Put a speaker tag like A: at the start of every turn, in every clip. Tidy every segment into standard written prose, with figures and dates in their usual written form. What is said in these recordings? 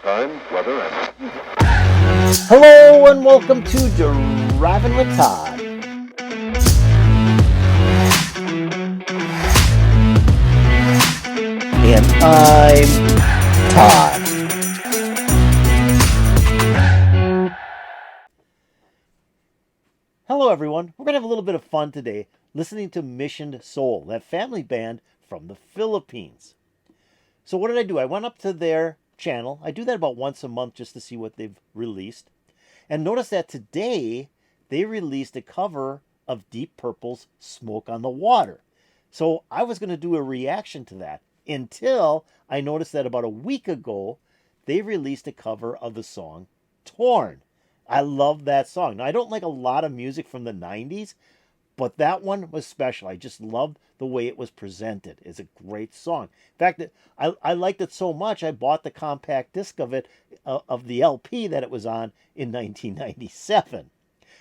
A: time, weather, and...
B: Hello and welcome to Driving with Todd. And I'm Todd. Hello everyone. We're going to have a little bit of fun today listening to Mission Soul, that family band from the Philippines. So what did I do? I went up to their channel. I do that about once a month just to see what they've released. And notice that today they released a cover of Deep Purple's Smoke on the Water. So I was going to do a reaction to that until I noticed that about a week ago they released a cover of the song Torn. I love that song. Now I don't like a lot of music from the 90s, but that one was special. I just loved the way it was presented. It's a great song. In fact, I liked it so much, I bought the compact disc of it, of the LP that it was on in 1997.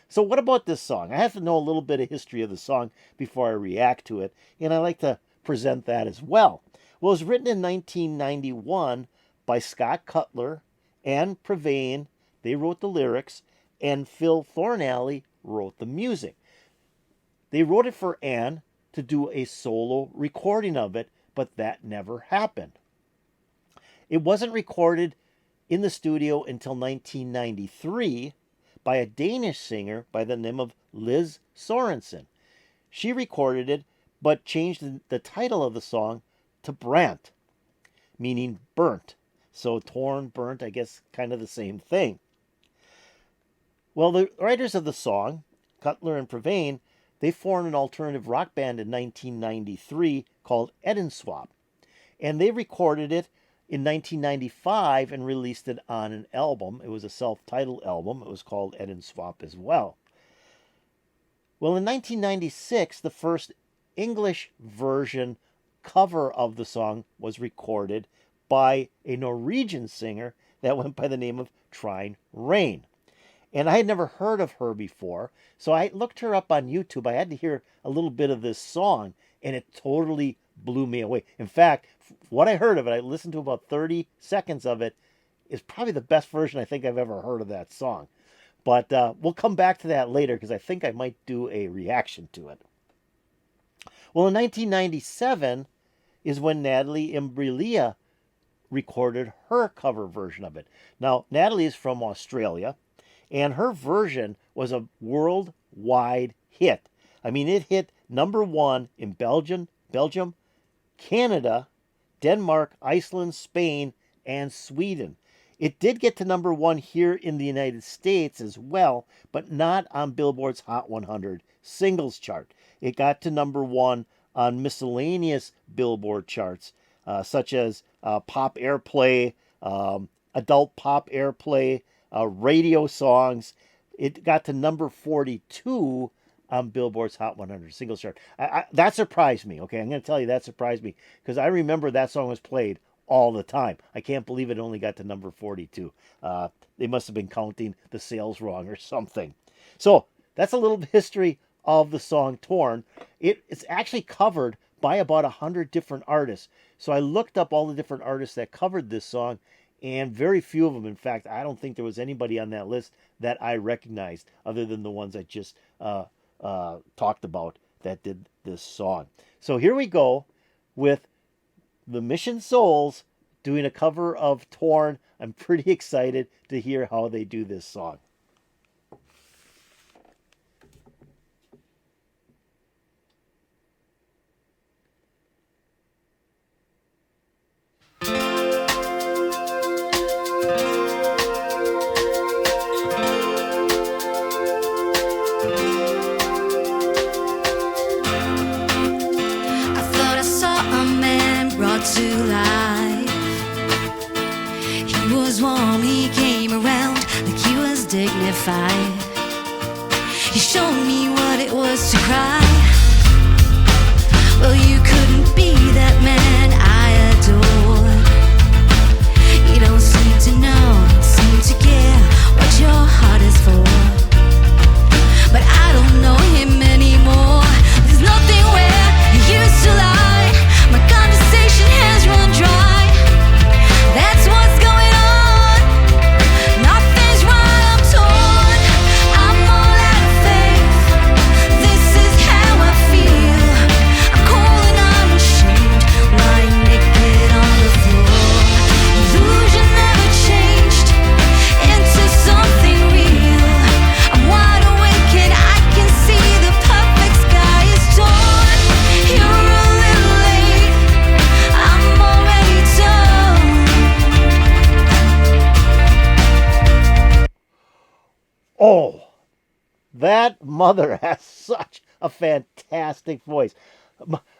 B: So what about this song? I have to know a little bit of history of the song before I react to it, and I like to present that as well. Well, it was written in 1991 by Scott Cutler and Prevain. They wrote the lyrics, and Phil Thornalley wrote the music. They wrote it for Anne to do a solo recording of it, but that never happened. It wasn't recorded in the studio until 1993 by a Danish singer by the name of Liz Sorensen. She recorded it, but changed the title of the song to Brant, meaning burnt. So torn, burnt, I guess kind of the same thing. Well, the writers of the song, Cutler and Prevain, they formed an alternative rock band in 1993 called Eden Swap. And they recorded it in 1995 and released it on an album. It was a self-titled album. It was called Eden Swap as well. Well, in 1996, the first English version cover of the song was recorded by a Norwegian singer that went by the name of Trine Rein. And I had never heard of her before, so I looked her up on YouTube. I had to hear a little bit of this song, and it totally blew me away. In fact, what I heard of it, I listened to about 30 seconds of it, is probably the best version I think I've ever heard of that song. But we'll come back to that later, because I think I might do a reaction to it. Well, in 1997 is when Natalie Imbruglia recorded her cover version of it. Now, Natalie is from Australia, and her version was a worldwide hit. I mean, it hit #1 in Belgium, Canada, Denmark, Iceland, Spain, and Sweden. It did get to #1 here in the United States as well, but not on Billboard's Hot 100 singles chart. It got to #1 on miscellaneous Billboard charts, such as Pop Airplay, Adult Pop Airplay, radio songs. It got to number 42 on Billboard's Hot 100 singles chart. That surprised me, okay? I'm going to tell you that surprised me, because I remember that song was played all the time. I can't believe it only got to number 42. They must have been counting the sales wrong or something. So that's a little history of the song Torn. It's actually covered by about 100 different artists. So I looked up all the different artists that covered this song, and very few of them, in fact, I don't think there was anybody on that list that I recognized other than the ones I just talked about that did this song. So here we go with the Mission Souls doing a cover of Torn. I'm pretty excited to hear how they do this song.
C: To life, he was warm, he came around like he was dignified. He showed me what it was to cry. Well, you couldn't be that man I adored. You don't seem to know, seem to care what your heart is for. But I don't know him anymore. There's nothing where he used to lie. My conversation has run dry. That's what's going on.
B: Oh, that mother has such a fantastic voice.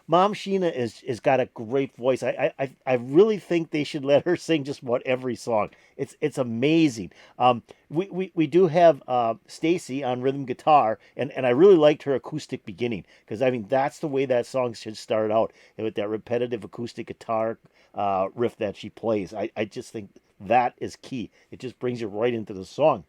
B: Mom Sheena is got a great voice. I really think they should let her sing just about every song. It's amazing. We do have Stacey on rhythm guitar, and I really liked her acoustic beginning because I mean that's the way that song should start out with that repetitive acoustic guitar riff that she plays. I just think that is key. It just brings you right into the song.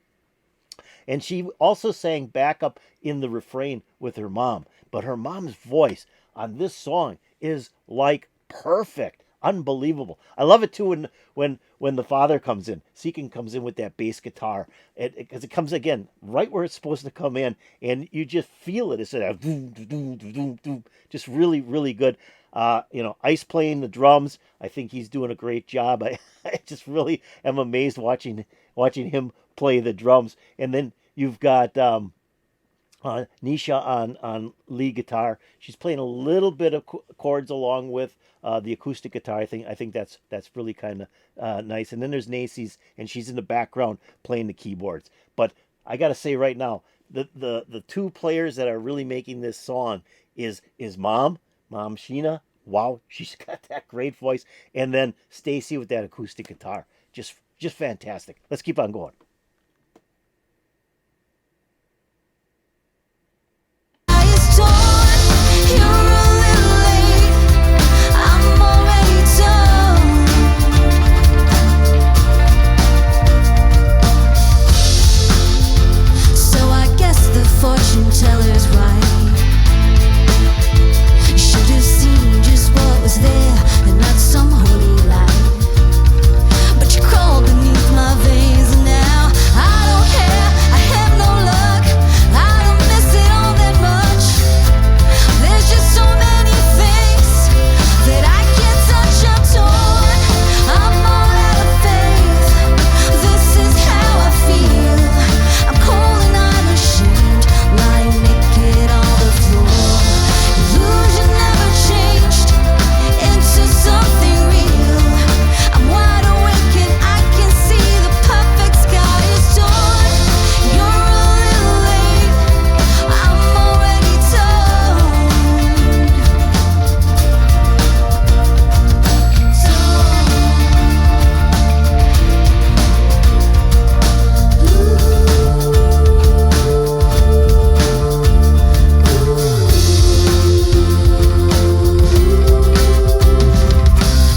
B: And she also sang backup in the refrain with her mom. But her mom's voice on this song is like perfect, unbelievable. I love it too when the father comes in. Secan comes in with that bass guitar, because it comes again right where it's supposed to come in, and you just feel it. It's that doom, doom, doom, doom, just really really good. Ice playing the drums. I think he's doing a great job. I just really am amazed watching him play the drums. And then you've got Neisha on lead guitar. She's playing a little bit of chords along with the acoustic guitar. I think that's really kind of nice. And then there's Naces, and she's in the background playing the keyboards. But I got to say right now, the two players that are really making this song is Mom Sheena. Wow, she's got that great voice, and then Stacey with that acoustic guitar. Just fantastic. Let's keep on going.
C: Fortune teller's right. You should have seen just what was there and not some holy light. But you crawled beneath my veins and now I don't care. I have no luck. I don't miss it all that much. There's just so many things that I can't touch. I'm torn. I'm all out of faith. This is how I feel. I'm cold and I'm ashamed. Lying naked on the floor. Illusion never changed into something real. I'm wide awake and I can see the perfect sky is torn. You're a little late. I'm already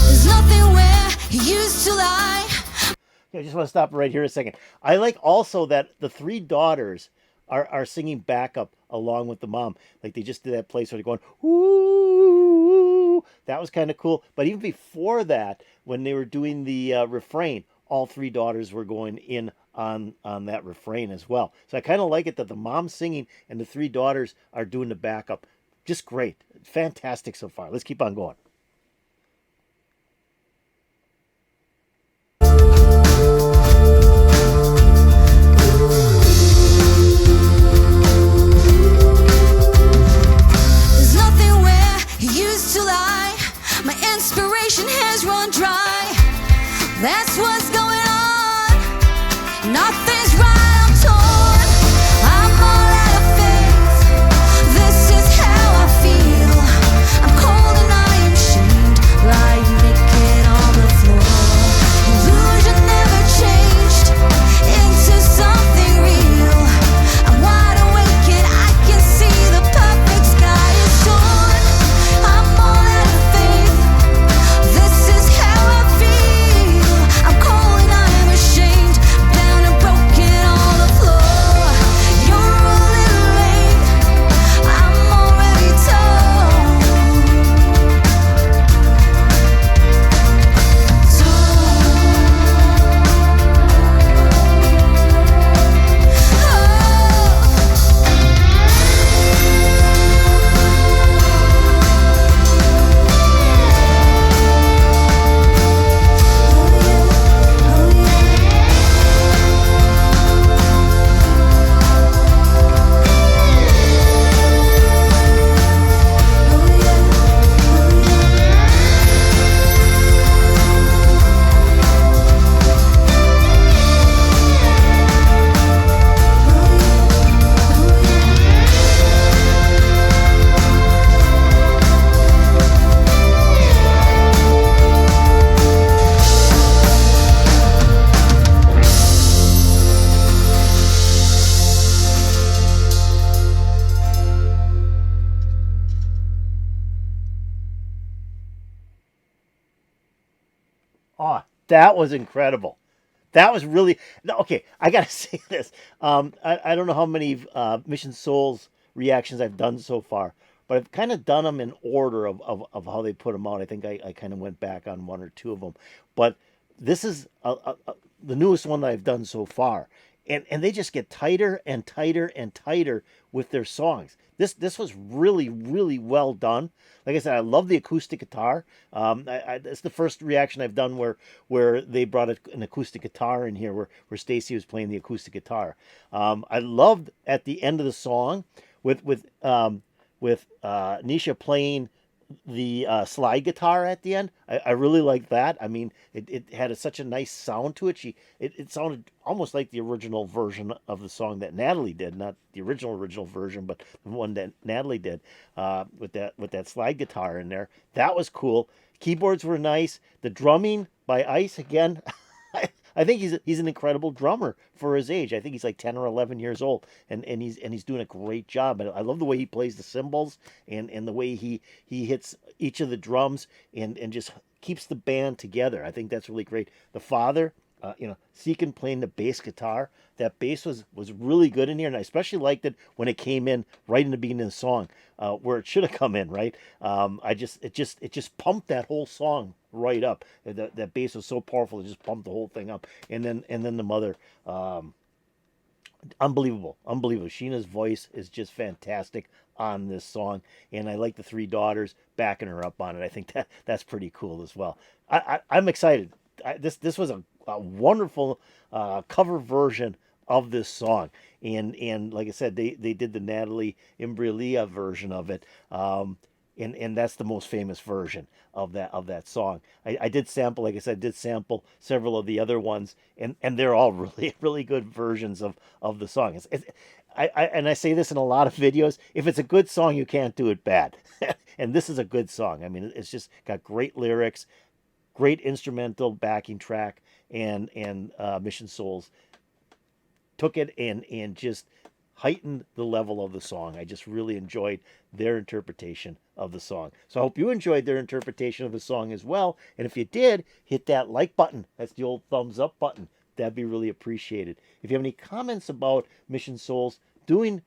C: There's nothing where you used to lie.
B: I just want to stop right here a second. I like also that the three daughters are singing backup along with the mom. Like they just did that place where they're going, ooh. That was kind of cool. But even before that, when they were doing the refrain, all three daughters were going in on that refrain as well. So I kind of like it that the mom's singing and the three daughters are doing the backup. Just great. Fantastic so far. Let's keep on going.
C: There's nothing where you used to lie. My inspiration has run dry. That's what's going on. Nothing's right, I'm torn. I'm all out of faith. This is how I feel. I'm cold and I am shamed. Lying naked on the floor. Illusion never changed into something real. I'm wide awake and I can see the perfect sky is torn. I'm all out of faith. This is how I feel. I'm cold and I am ashamed. Down and broken.
B: That was incredible. That was really no, okay. I gotta say this. I don't know how many Mission Souls reactions I've done so far, but I've kind of done them in order of how they put them out. I think I kind of went back on one or two of them, but this is the newest one that I've done so far, and they just get tighter and tighter and tighter with their songs. This was really well done. Like I said, I love the acoustic guitar. It's the first reaction I've done where they brought an acoustic guitar in here, where Stacey was playing the acoustic guitar. I loved at the end of the song with Neisha playing the slide guitar at the end. I really liked that. I mean, it had such a nice sound to it. It sounded almost like the original version of the song that Natalie did, not the original version, but the one that Natalie did with that slide guitar in there. That was cool. Keyboards were nice. The drumming by Ice again. I think he's an incredible drummer for his age. I think he's like 10 or 11 years old, and he's doing a great job. And I love the way he plays the cymbals and the way he hits each of the drums and just keeps the band together. I think that's really great. The father, Secan playing the bass guitar. That bass was really good in here, and I especially liked it when it came in right in the beginning of the song, where it should have come in. Right, it just pumped that whole song right up. That bass was so powerful; it just pumped the whole thing up. And then the mother, unbelievable. Sheena's voice is just fantastic on this song, and I like the three daughters backing her up on it. I think that's pretty cool as well. I'm excited. This was a wonderful cover version of this song, and like I said, they did the Natalie Imbruglia version of it, and that's the most famous version of that song. I did sample, like I said, did sample several of the other ones, and they're all really good versions of the song. I say this in a lot of videos. If it's a good song, you can't do it bad, and this is a good song. I mean, it's just got great lyrics, great instrumental backing track, and Mission Souls took it and just heightened the level of the song. I just really enjoyed their interpretation of the song. So I hope you enjoyed their interpretation of the song as well. And if you did, hit that like button. That's the old thumbs up button. That'd be really appreciated. If you have any comments about Mission Souls doing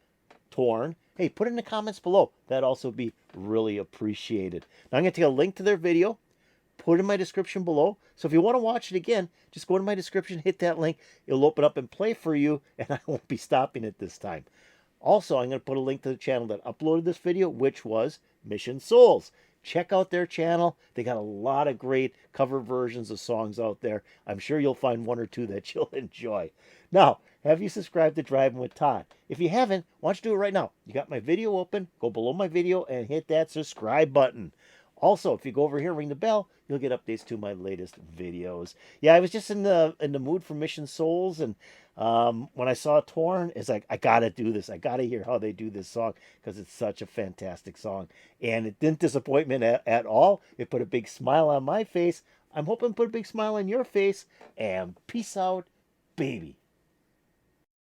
B: Torn, hey, put it in the comments below. That'd also be really appreciated. Now I'm going to take a link to their video, put it in my description below. So if you want to watch it again, just go to my description, hit that link. It'll open up and play for you, and I won't be stopping it this time. Also, I'm going to put a link to the channel that uploaded this video, which was Mission Souls. Check out their channel. They got a lot of great cover versions of songs out there. I'm sure you'll find one or two that you'll enjoy. Now, have you subscribed to Driving with Todd? If you haven't, why don't you do it right now? You got my video open. Go below my video and hit that subscribe button. Also, if you go over here, ring the bell, you'll get updates to my latest videos. Yeah, I was just in the mood for Mission Souls, and when I saw Torn, it's like, I gotta do this. I gotta hear how they do this song, because it's such a fantastic song. And it didn't disappoint me at all. It put a big smile on my face. I'm hoping to put a big smile on your face. And peace out, baby.